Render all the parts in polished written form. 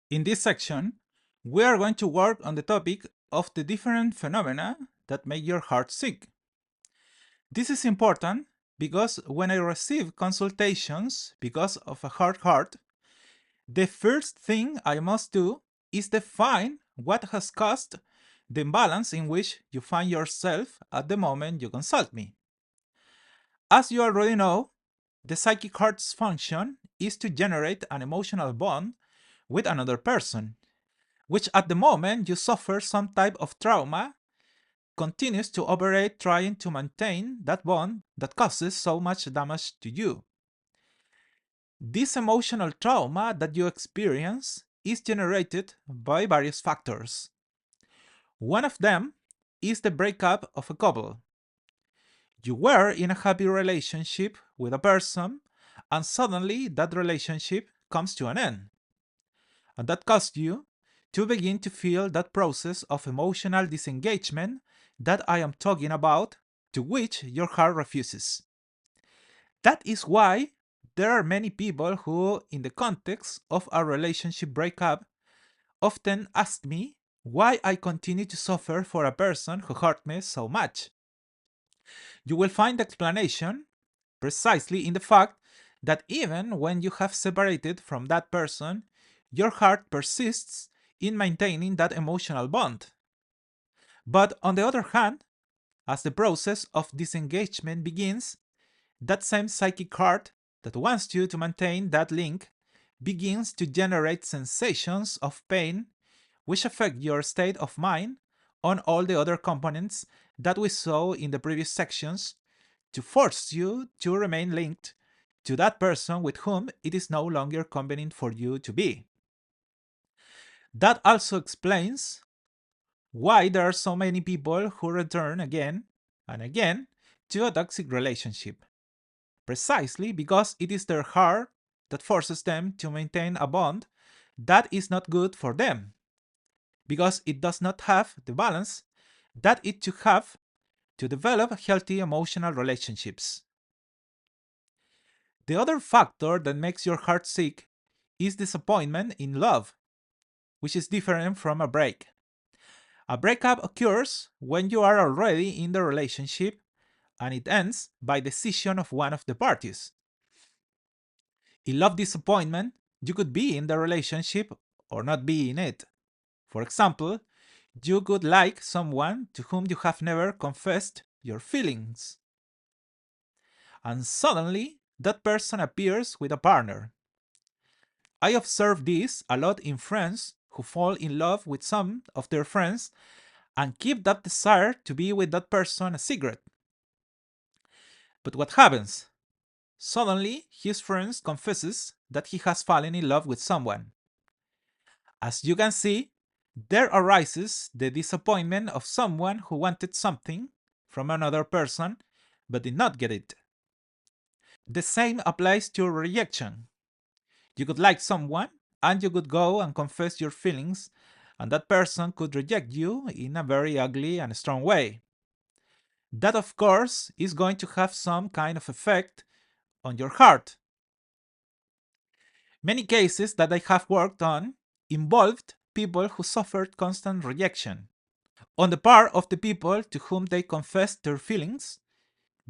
In this section, we are going to work on the topic of the different phenomena that make your heart sick. This is important because when I receive consultations because of a hard heart, the first thing I must do is define what has caused the imbalance in which you find yourself at the moment you consult me. As you already know, the psychic heart's function is to generate an emotional bond with another person, which at the moment you suffer some type of trauma, continues to operate trying to maintain that bond that causes so much damage to you. This emotional trauma that you experience is generated by various factors. One of them is the breakup of a couple. You were in a happy relationship with a person, and suddenly that relationship comes to an end. And that caused you to begin to feel that process of emotional disengagement that I am talking about, to which your heart refuses. That is why there are many people who, in the context of a relationship breakup, often ask me why I continue to suffer for a person who hurt me so much. You will find the explanation precisely in the fact that even when you have separated from that person, your heart persists in maintaining that emotional bond. But on the other hand, as the process of disengagement begins, that same psychic heart that wants you to maintain that link begins to generate sensations of pain which affect your state of mind on all the other components that we saw in the previous sections to force you to remain linked to that person with whom it is no longer convenient for you to be. That also explains why there are so many people who return again and again to a toxic relationship. Precisely because it is their heart that forces them to maintain a bond that is not good for them, because it does not have the balance that it should have to develop healthy emotional relationships. The other factor that makes your heart sick is disappointment in love, which is different from a break. A breakup occurs when you are already in the relationship and it ends by decision of one of the parties. In love disappointment, you could be in the relationship or not be in it. For example, you could like someone to whom you have never confessed your feelings, and suddenly that person appears with a partner. I observe this a lot in friends who fall in love with some of their friends and keep that desire to be with that person a secret. But what happens? Suddenly, his friend confesses that he has fallen in love with someone. As you can see, there arises the disappointment of someone who wanted something from another person but did not get it. The same applies to rejection. You could like someone and you could go and confess your feelings, and that person could reject you in a very ugly and strong way. That, of course, is going to have some kind of effect on your heart. Many cases that I have worked on involved people who suffered constant rejection. On the part of the people to whom they confessed their feelings,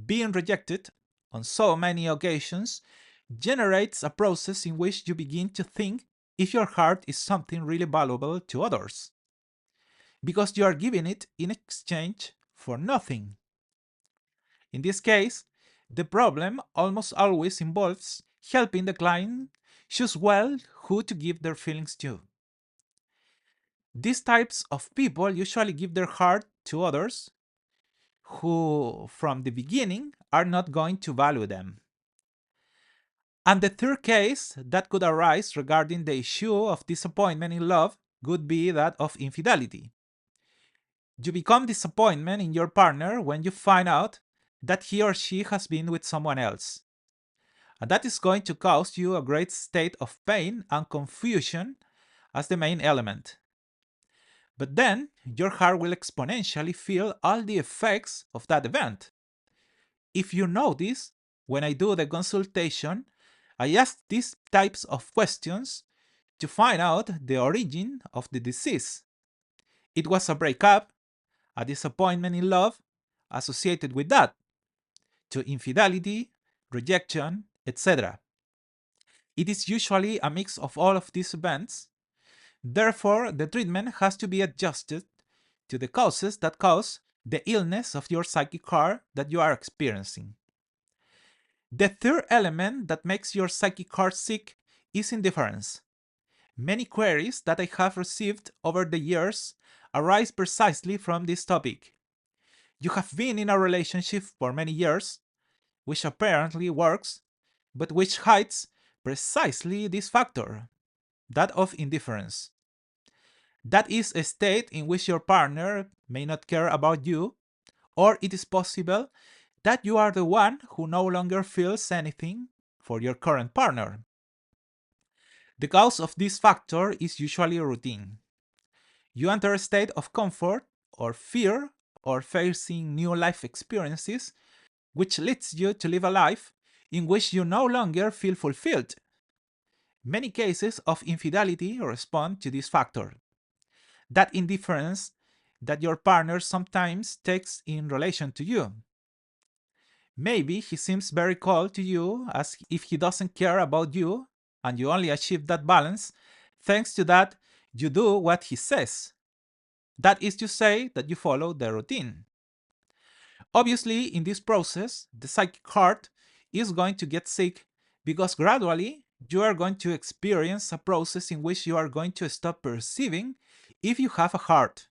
being rejected on so many occasions generates a process in which you begin to think if your heart is something really valuable to others, because you are giving it in exchange for nothing. In this case, the problem almost always involves helping the client choose well who to give their feelings to. These types of people usually give their heart to others who, from the beginning, are not going to value them. And the third case that could arise regarding the issue of disappointment in love would be that of infidelity. You become disappointment in your partner when you find out that he or she has been with someone else. And that is going to cause you a great state of pain and confusion as the main element. But then your heart will exponentially feel all the effects of that event. If you notice, when I do the consultation, I ask these types of questions to find out the origin of the disease. It was a breakup, a disappointment in love associated with that, to infidelity, rejection, etc. It is usually a mix of all of these events. Therefore, the treatment has to be adjusted to the causes that cause the illness of your psychic heart that you are experiencing. The third element that makes your psychic heart sick is indifference. Many queries that I have received over the years arise precisely from this topic. You have been in a relationship for many years, which apparently works, but which hides precisely this factor, that of indifference. That is a state in which your partner may not care about you, or it is possible that you are the one who no longer feels anything for your current partner. The cause of this factor is usually routine. You enter a state of comfort or fear or facing new life experiences, which leads you to live a life in which you no longer feel fulfilled. Many cases of infidelity respond to this factor, that indifference that your partner sometimes takes in relation to you. Maybe he seems very cold to you, as if he doesn't care about you, and you only achieve that balance thanks to that you do what he says. That is to say, that you follow the routine. Obviously, in this process, the psychic heart is going to get sick because gradually you are going to experience a process in which you are going to stop perceiving if you have a heart.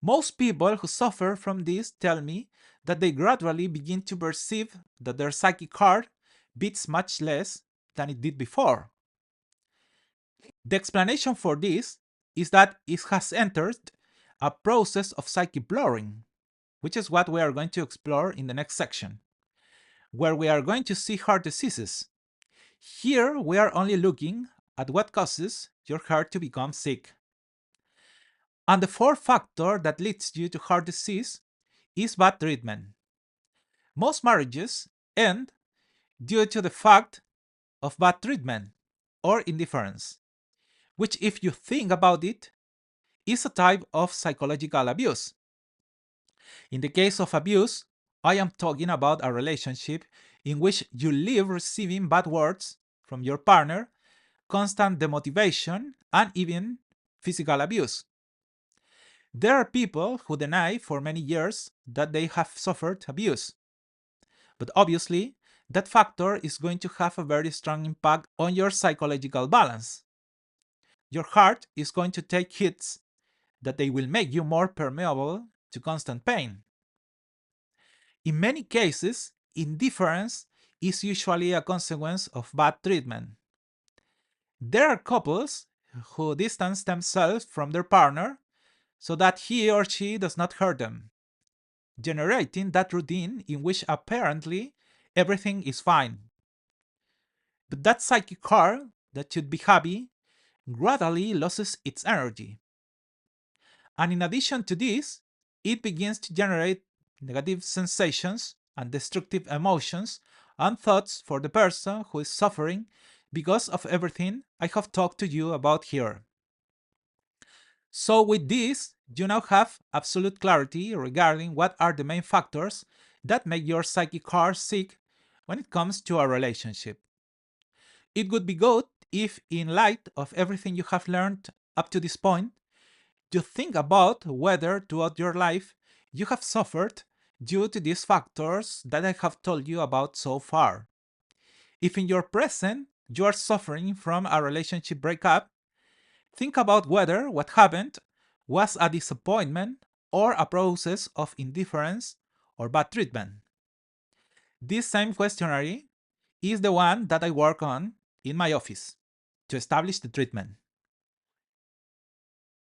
Most people who suffer from this tell me that they gradually begin to perceive that their psychic heart beats much less than it did before. The explanation for this is that it has entered a process of psychic blurring, which is what we are going to explore in the next section, where we are going to see heart diseases. Here we are only looking at what causes your heart to become sick. And the fourth factor that leads you to heart disease is bad treatment. Most marriages end due to the fact of bad treatment or indifference, which, if you think about it, is a type of psychological abuse. In the case of abuse, I am talking about a relationship in which you live receiving bad words from your partner, constant demotivation, and even physical abuse. There are people who deny for many years that they have suffered abuse. But obviously, that factor is going to have a very strong impact on your psychological balance. Your heart is going to take hits that they will make you more permeable to constant pain. In many cases, indifference is usually a consequence of bad treatment. There are couples who distance themselves from their partner so that he or she does not hurt them, generating that routine in which apparently everything is fine. But that psychic heart that should be happy gradually loses its energy. And in addition to this, it begins to generate negative sensations and destructive emotions and thoughts for the person who is suffering because of everything I have talked to you about here. So with this, you now have absolute clarity regarding what are the main factors that make your psychic heart sick when it comes to a relationship. It would be good if, in light of everything you have learned up to this point, you think about whether throughout your life you have suffered due to these factors that I have told you about so far. If in your present you are suffering from a relationship breakup, think about whether what happened was a disappointment or a process of indifference or bad treatment. This same questionnaire is the one that I work on in my office to establish the treatment.